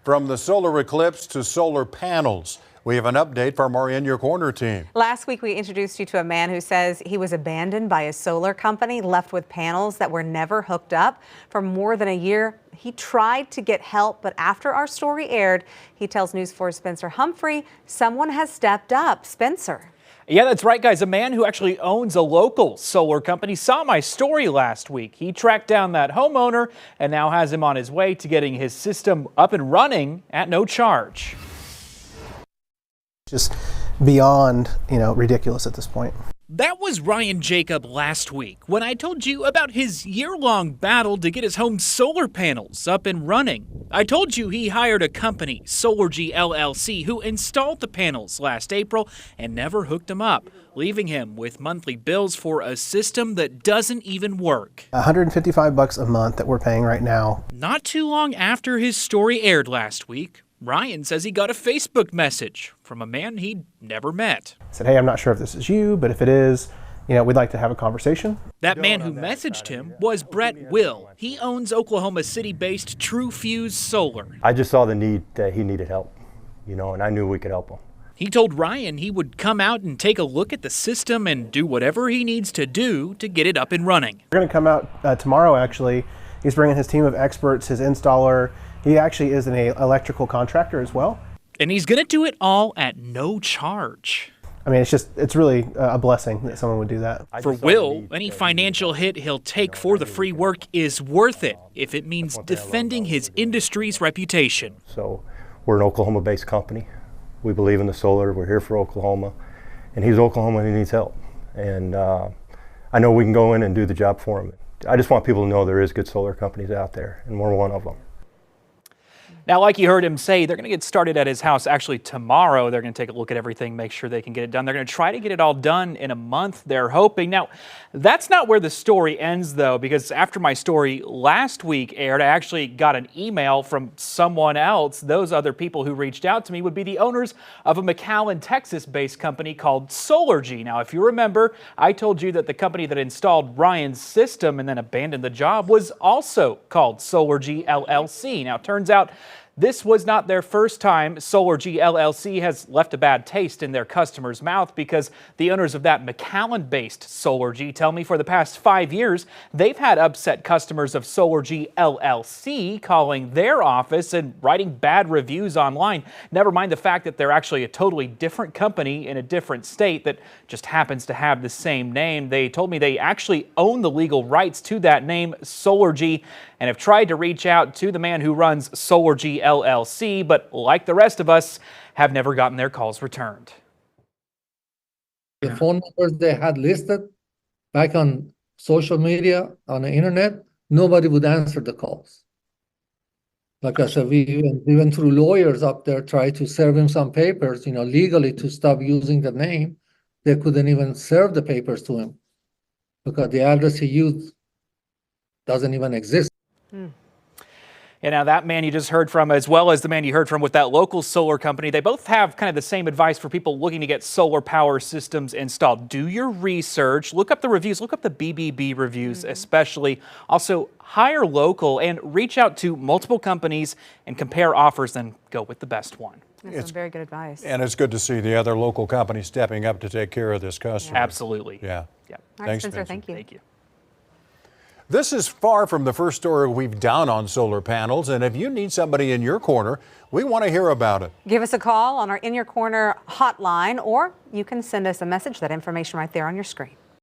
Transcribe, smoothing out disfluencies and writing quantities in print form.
From the solar eclipse to solar panels, we have an update from our In Your Corner team. Last week, we introduced you to a man who says he was abandoned by a solar company, left with panels that were never hooked up. For more than a year, he tried to get help, but after our story aired, he tells News 4's Spencer Humphrey someone has stepped up. Spencer. Yeah, that's right, guys. A man who actually owns a local solar company saw my story last week. He tracked down that homeowner and now has him on his way to getting his system up and running at no charge. Just beyond, ridiculous at this point. That was Ryan Jacob last week when I told you about his year-long battle to get his home solar panels up and running. I told you he hired a company, Solargy LLC, who installed the panels last April and never hooked them up, leaving him with monthly bills for a system that doesn't even work. $155 a month that we're paying right now. Not too long after his story aired last week, Ryan says he got a Facebook message from a man he'd never met. Said, hey, I'm not sure if this is you, but if it is, we'd like to have a conversation. That man who messaged him was Brett Will. He owns Oklahoma City-based True Fuse Solar. I just saw the need that he needed help, and I knew we could help him. He told Ryan he would come out and take a look at the system and do whatever he needs to do to get it up and running. We're going to come out tomorrow, actually. He's bringing his team of experts, his installer. He actually is an electrical contractor as well. And he's going to do it all at no charge. I mean, it's really a blessing that someone would do that. For Will, any financial hit he'll take for the free work is worth it if it means defending his industry's reputation. So we're an Oklahoma-based company. We believe in the solar. We're here for Oklahoma. And he's Oklahoma and he needs help. And I know we can go in and do the job for him. I just want people to know there is good solar companies out there, and we're one of them. Now, like you heard him say, they're going to get started at his house actually tomorrow. They're going to take a look at everything, make sure they can get it done. They're going to try to get it all done in a month, they're hoping. Now, that's not where the story ends, though, because after my story last week aired, I actually got an email from someone else. Those other people who reached out to me would be the owners of a McAllen, Texas-based company called Solargy. Now, if you remember, I told you that the company that installed Ryan's system and then abandoned the job was also called Solargy LLC. Now, it turns out this was not their first time. Solargy LLC has left a bad taste in their customers' mouth because the owners of that McAllen-based Solargy tell me for the past 5 years, they've had upset customers of Solargy LLC calling their office and writing bad reviews online. Never mind the fact that they're actually a totally different company in a different state that just happens to have the same name. They told me they actually own the legal rights to that name, Solargy, and have tried to reach out to the man who runs Solargy LLC, but like the rest of us, have never gotten their calls returned. The phone numbers they had listed back on social media, on the internet, nobody would answer the calls. Like I said, we went through lawyers up there, tried to serve him some papers, legally to stop using the name. They couldn't even serve the papers to him because the address he used doesn't even exist. And now that man you just heard from, as well as the man you heard from with that local solar company, they both have kind of the same advice for people looking to get solar power systems installed. Do your research, look up the reviews, look up the BBB reviews especially. Also, hire local and reach out to multiple companies and compare offers, then go with the best one. That's some very good advice. And it's good to see the other local companies stepping up to take care of this customer. Absolutely. Yeah. Yeah. All right, Thanks, Spencer, Spencer. thank you. Thank you. This is far from the first story we've done on solar panels, and if you need somebody in your corner, we want to hear about it. Give us a call on our In Your Corner hotline, or you can send us a message. That information right there on your screen.